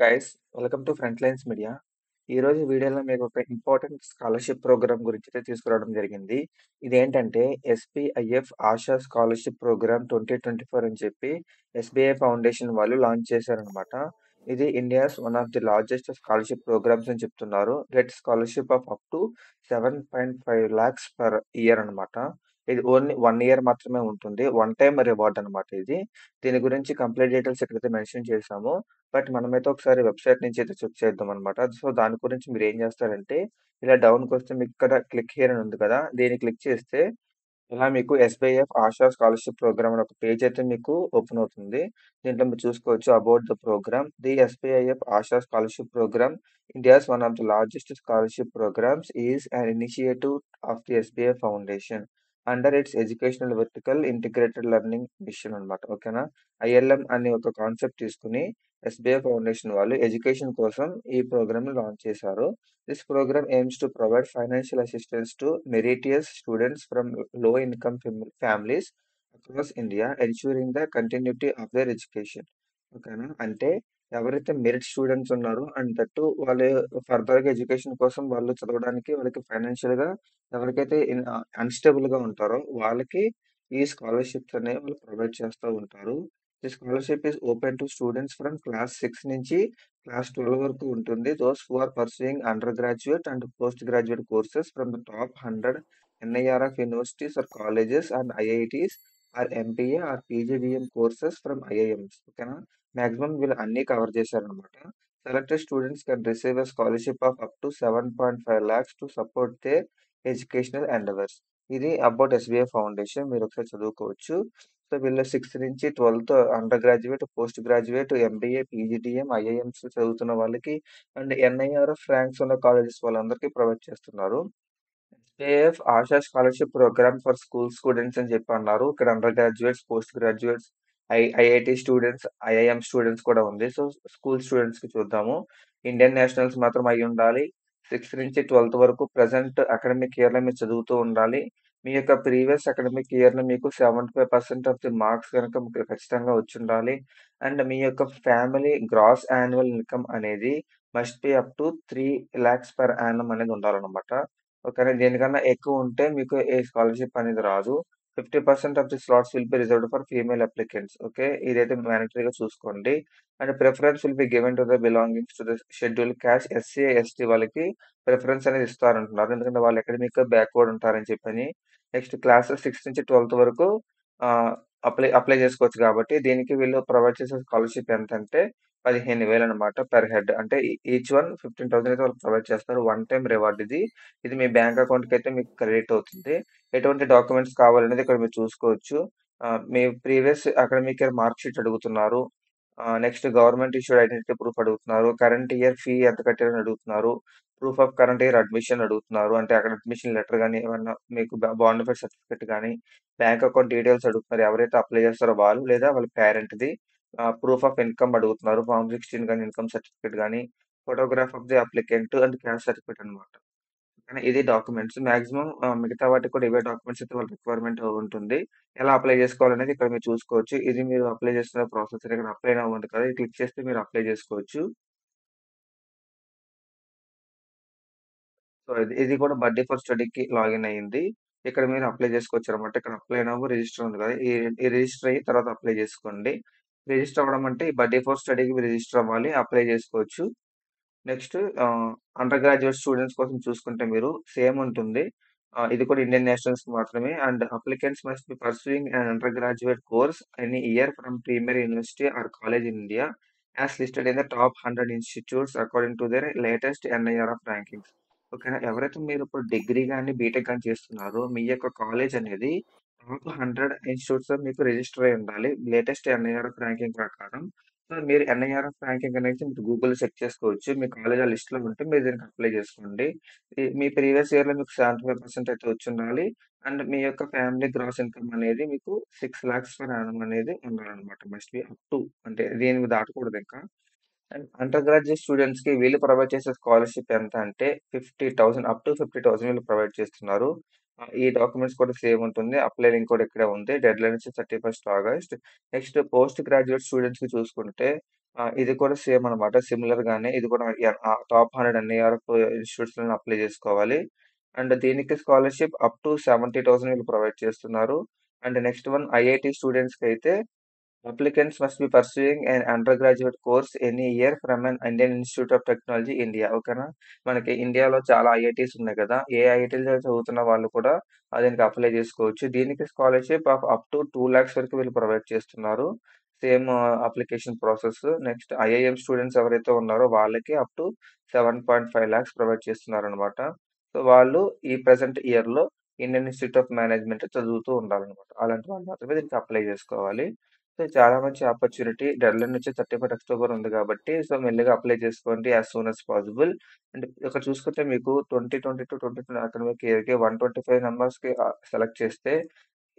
Guys, welcome to front lines media. ఈరోజు వీడియోలో మీకు ఒక ఇంపార్టెంట్ స్కాలర్షిప్ ప్రోగ్రామ్ గురించి అయితే తీసుకురావడం జరిగింది. ఇదేంటంటే ఎస్పీఐఎఫ్ ఆశా స్కాలర్షిప్ ప్రోగ్రామ్ 2024 అని చెప్పి ఎస్బీఐ ఫౌండేషన్ వాళ్ళు లాంచ్ చేశారనమాట. ఇది India's one of the largest scholarship programmes అని చెప్తున్నారు. Get scholarship of up to 7.5 lakhs per year అనమాట. ఇది ఓన్లీ 1 year మాత్రమే ఉంటుంది. వన్ టైమ్ రివార్డ్ అనమాట ఇది. దీని గురించి కంప్లీట్ డీటెయిల్స్ ఇక్కడైతే మెన్షన్ చేశాము. బట్ మనమైతే ఒకసారి వెబ్‌సైట్ నుంచి అయితే చెక్ చేద్దామనమాట. సో, దాని గురించి మీరేం జేస్తారంటే, ఇలా డౌన్‌కొస్తే మీకిక్కడ క్లిక్ హియర్ అని ఉంది కదా! దీన్ని క్లిక్ చేస్తే, ఇలా మీకు ఎస్‌బీఐఎఫ్ ఆశా స్కాలర్‌షిప్ ప్రోగ్రామ్ అని ఒక పేజ్ అయితే మీకు ఓపెన్ అవుతుంది. దీంట్లో మీరు చూసుకోవచ్చు about the programme. The SBIF Asha scholarship programme, India's one of the largest scholarship programmes is an initiative of the SBI foundation. Under its educational vertical integrated learning mission అనమాట. ఓకేనా? ఐఎల్ఎం అనే ఒక కాన్సెప్ట్ తీసుకొని SBI foundation వాళ్ళు education కోసం ఈ ప్రోగ్రామ్‌ని launch చేశారు. This programme aims to provide financial assistance to meritorious students from low income families across India, ensuring the continuity of their education. ఓకేనా? అంటే ఎవరైతే మెరిట్ స్టూడెంట్స్ ఉన్నారో అండ్ దట్టు వాళ్ళు ఫర్దర్‌గా ఎడ్యుకేషన్ కోసం వాళ్ళు చదవడానికి వాళ్ళకి ఫైనాన్షియల్‌గా ఎవరికైతే అన్‌స్టేబుల్‌గా ఉంటారో వాళ్ళకి ఈ స్కాలర్‌షిప్స్ అనేవి వాళ్ళు ప్రొవైడ్ చేస్తా ఉంటారు. The scholarship is open to students from class 6 నుంచి క్లాస్ 12 వరకు ఉంటుంది. Those who are pursuing undergraduate and postgraduate courses from the top 100 NIRF universities or colleges and IITs or MBA or PGDM courses from IIMs. ఓకేనా? Maximum వీళ్ళు అన్నీ cover చేశారనమాట. Selected students can receive a scholarship of up to 7.5 lakhs to support their educational endeavours. ఇది about SBI foundation. మీరొకసారి చదువుకోవచ్చు. So, వీళ్ళు 6th నుంచి 12th undergraduate, postgraduate, MBA, PGDM, IIMs చదువుతున్న వాళ్ళకి అండ్ ఎన్ఐఆర్ఎఫ్ ర్యాంక్స్ ఉన్న colleges వాళ్ళందరికీ provide చేస్తున్నారు. SAF Asha scholarship programme for school students అని చెప్పి అన్నారు. ఇక్కడ undergraduates, postgraduates, IIT students, IIM students కూడా ఉంది. సో, స్కూల్ స్టూడెంట్స్‌కి చూద్దాము. ఇండియన్ నేషనల్స్ మాత్రం అయ్యుండాలి. 6th నుంచి 12th వరకు ప్రెజెంట్ అకాడమిక్ ఇయర్‌లో మీరు చదువుతూ ఉండాలి. మీ యొక్క ప్రీవియస్ అకాడమిక్ ఇయర్‌లో మీకు 75% ఆఫ్ ది మార్క్స్ గనక మీకు ఖచ్చితంగా వచ్చుండాలి. అండ్ మీ యొక్క ఫ్యామిలీ గ్రాస్ యాన్యువల్ ఇన్‌కమ్ అనేది must be up to 3 lakhs per annum అనేది ఉండాలనమాట. ఓకేనా. దీనికన్నా ఎక్కువుంటే మీకు ఏ స్కాలర్‌షిప్ అనేది రాదు. 50% of the slots will be reserved for female applicants. Okay. ఇదైతే మాండేటరీగా చూసుకోండి. And preference will be given to the belongings to the scheduled caste SC, ST వాళ్ళకి ప్రిఫరెన్స్ అనేది ఇస్తారంటున్నారు. ఎందుకంటే వాళ్ళు అకాడమిక్‌గా బ్యాక్వర్డ్ ఉంటారని చెప్పని. నెక్స్ట్ క్లాసెస్ 6 నుంచి 12th వరకు ఆహ్, అప్లై చేసుకోవచ్చు కాబట్టి దీనికి వీళ్ళు ప్రొవైడ్ చేసే స్కాలర్‌షిప్ ఎంతంటే 15,000 అనమాట పర్ హెడ్. అంటే ఈచ్ వన్ 15,000 అయితే వాళ్ళు ప్రొవైడ్ చేస్తారు. వన్ టైమ్ రివార్డ్ ఇది. ఇది మీ బ్యాంక్ అకౌంట్‌కైతే మీకు క్రెడిట్ అవుతుంది. ఎటువంటి డాక్యుమెంట్స్ కావాలనేది ఇక్కడ మీరు చూసుకోవచ్చు. మీ previous academic year mark sheet అడుగుతున్నారు. Next government issued identity proof అడుగుతున్నారు. కరెంట్ ఇయర్ ఫీ ఎంత కట్టారని అడుగుతున్నారు. Proof of current year admission అడుగుతున్నారు. అంటే అక్కడ అడ్మిషన్ లెటర్ గాని, ఏమన్నా మీకు బోనఫైడ్ సర్టిఫికేట్ గాని, బ్యాంక్ అకౌంట్ డీటెయిల్స్ అడుగుతున్నారు. ఎవరైతే అప్లై చేస్తారో వాళ్ళు లేదా వాళ్ళ పేరెంట్‌ది. ప్రూఫ్ ఆఫ్ ఇన్‌కమ్ అడుగుతున్నారు. ఫార్మ్ 16 గాని, ఇన్‌కమ్ సర్టిఫికేట్ గాని, photograph of the applicant and caste certificate అనమాట. కానీ ఇది డాక్యుమెంట్స్. మాక్సిమం మిగతా వాటికి కూడా ఇవే డాక్యుమెంట్స్ అయితే వాళ్ళ రిక్వైర్మెంట్ ఉంటుంది. ఎలా అప్లై చేసుకోవాలనేది ఇక్కడ మీరు చూసుకోవచ్చు. ఇది మీరు అప్లై చేస్తున్న ప్రాసెస్ ఇక్కడ అప్లై నౌ ఉంది కదా! ఇది క్లిక్ చేస్తే మీరు అప్లై చేసుకోవచ్చు. సో, ఇది ఇది కూడా బడ్డీ ఫర్ స్టడీకి లాగిన్ అయింది. ఇక్కడ మీరు అప్లై చేసుకోవచ్చనమాట. ఇక్కడ అప్లై నౌ రిజిస్టర్ ఉంది కదా! ఈ రిజిస్టర్ అయ్యి తర్వాత అప్లై చేసుకోండి. రిజిస్టర్ అవ్వడం అంటే ఈ బడ్డీ ఫర్ స్టడీకి మీరు రిజిస్టర్ అవ్వాలి. అప్లై చేసుకోవచ్చు. నెక్స్ట్ అండర్ గ్రాడ్యుయేట్ స్టూడెంట్స్ కోసం చూసుకుంటే మీరు సేమ్ ఉంటుంది. ఇది కూడా ఇండియన్ నేషనల్స్‌కి మాత్రమే. And applicants must be pursuing an undergraduate course any year from premier university or college in India as listed in the top 100 institutes according to their latest NIRF rankings. ఓకేనా. ఎవరైతే మీరు ఇప్పుడు degree గాని, BTech గాని చేస్తున్నారో మీ యొక్క college అనేది top 100 ఇన్‌స్టిట్యూట్స్‌లో మీకు రిజిస్టర్ అయ్యి ఉండాలి. లేటెస్ట్ ఎన్‌ఐఆర్‌ఎఫ్ ర్యాంకింగ్ ప్రకారం. సో, మీరు ఎన్ఐఆర్ఎఫ్ ర్యాంకింగ్ అనేది మీరు గూగుల్‌లో చెక్ చేసుకోవచ్చు. మీ కాలేజ్ ఆ లిస్ట్‌లో ఉంటే మీరు దీనికి అప్లై చేసుకోండి. మీ ప్రీవియస్ ఇయర్‌లో మీకు 75% అయితే వచ్చుండాలి. అండ్ మీ యొక్క ఫ్యామిలీ గ్రాస్ ఇన్‌కమ్ అనేది మీకు 6 లాక్స్ పర్ యానమ్ అనేది ఉండాలన్నమాట. మస్ట్ బి అప్ టు అంటే దీనికి దాటకూడదింకా. అండ్ అండర్ గ్రాడ్యుయేట్ స్టూడెంట్స్‌కి వీళ్ళు ప్రొవైడ్ చేసే స్కాలర్‌షిప్ ఎంత అంటే 50,000 అప్ టు 50,000 వీళ్ళు ప్రొవైడ్ చేస్తున్నారు. ఈ డాక్యుమెంట్స్ కూడా సేమ్ ఉంటుంది. అప్లై లింక్ కూడా ఇక్కడే ఉంది. డెడ్‌లైన్ వచ్చి 31st August. Next post graduate స్టూడెంట్స్‌కి చూసుకుంటే ఇది కూడా సేమ్ అనమాట. సిమిలర్‌గానే ఇది కూడా టాప్ 100 ఎన్‌ఐఆర్‌ఎఫ్ ఇన్‌స్టిట్యూట్స్‌లోనే అప్లై చేసుకోవాలి. అండ్ దీనికి స్కాలర్‌షిప్ అప్ టు 70,000 వీళ్ళు ప్రొవైడ్ చేస్తున్నారు. అండ్ నెక్స్ట్ వన్ ఐఐటీ స్టూడెంట్స్‌కైతే applicants must be pursuing an undergraduate course any year from an Indian Institute of Technology India. ఓకేనా? మనకి ఇండియాలో చాలా ఐఐటీస్ ఉన్నాయి కదా! ఏ ఐఐటీలో చదువుతున్న వాళ్ళు కూడా దీనికి అప్లై చేసుకోవచ్చు. దీనికి స్కాలర్‌షిప్ ఆఫ్ అప్ టు 2,00,000 వరకు వీళ్ళు ప్రొవైడ్ చేస్తున్నారు. Same application process. Next IIM students ఎవరైతే ఉన్నారో వాళ్ళకి అప్ టు 7.5 లాక్స్ ప్రొవైడ్ చేస్తున్నారనమాట. సో, వాళ్ళు ఈ ప్రెజెంట్ ఇయర్‌లో ఇండియన్ ఇన్‌స్టిట్యూట్ ఆఫ్ మేనేజ్మెంట్ చదువుతూ ఉండాలనమాట. అలాంటి వాళ్ళు మాత్రమే దీనికి అప్లై చేసుకోవాలి. సో, చాలా మంచి ఆపర్చునిటీ. డెడ్‌లైన్ వచ్చి 31 అక్టోబర్ ఉంది కాబట్టి, సో, మెల్లిగా అప్లై చేసుకోండి as soon as possible. And ఇక్కడ చూసుకుంటే మీకు 2022, 2023 అకాడమిక్ ఇయర్‌కి 125 మెంబర్స్‌కి సెలెక్ట్ చేస్తే,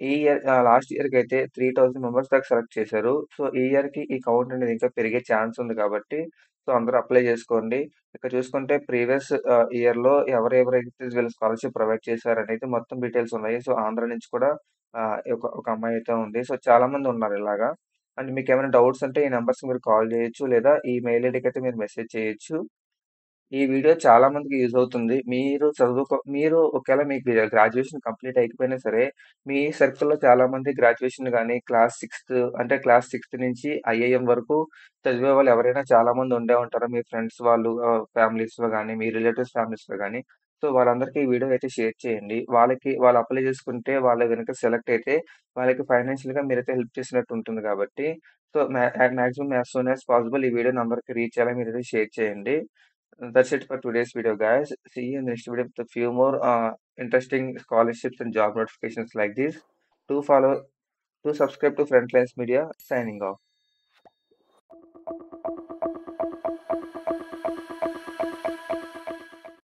ఈ ఇయర్ లాస్ట్ ఇయర్‌కైతే 3000 మెంబర్స్ దాకా సెలెక్ట్ చేశారు. సో, ఈ ఇయర్‌కి ఈ కౌంట్ అనేది ఇంకా పెరిగే ఛాన్స్ ఉంది కాబట్టి, సో, అందరూ అప్లై చేసుకోండి. ఇక్కడ చూసుకుంటే ప్రీవియస్ ఇయర్‌లో ఎవరెవరైతే వీళ్ళు స్కాలర్‌షిప్ ప్రొవైడ్ చేశారనేది మొత్తం డీటెయిల్స్ ఉన్నాయి. సో, ఆంధ్ర నుంచి కూడా ఒక అమ్మాయి అయితే ఉంది. సో, చాలా మంది ఉన్నారు ఇలాగా. అండ్ మీకేమైనా డౌట్స్ ఉంటే ఈ నంబర్స్‌కి మీరు కాల్ చేయొచ్చు. లేదా ఈ మెయిల్ ఐడీకైతే మీరు మెసేజ్ చేయొచ్చు. ఈ వీడియో చాలా మందికి యూజ్ అవుతుంది. మీరు ఒకవేళ మీకు గ్రాడ్యుయేషన్ కంప్లీట్ అయ్యకపోయినా సరే, మీ సర్కిల్‌లో చాలా మంది గ్రాడ్యుయేషన్ గాని, క్లాస్ సిక్స్త్ నుంచి ఐఐఎం వరకు చదివే వాళ్ళు ఎవరైనా చాలా మంది ఉండే ఉంటారు. మీ ఫ్రెండ్స్ వాళ్ళు ఫ్యామిలీస్‌లో గాని, మీ రిలేటివ్స్ ఫ్యామిలీస్‌లో గాని. సో, వాళ్ళందరికీ ఈ వీడియో అయితే షేర్ చేయండి. వాళ్ళు అప్లై చేసుకుంటే, వాళ్ళు గనుక సెలెక్ట్ అయితే, వాళ్ళకి ఫైనాన్షియల్‌గా మీరైతే హెల్ప్ చేసినట్టు ఉంటుంది కాబట్టి, so, maximum as soon as possible ఈ వీడియోని అందరికి రీచ్ అయ్యేలా మీరైతే షేర్ చేయండి. That's it for today's video, guys. See you in the next video with a few more interesting scholarships and job notifications like this. Do follow, do subscribe to Frontlines Media. Signing off.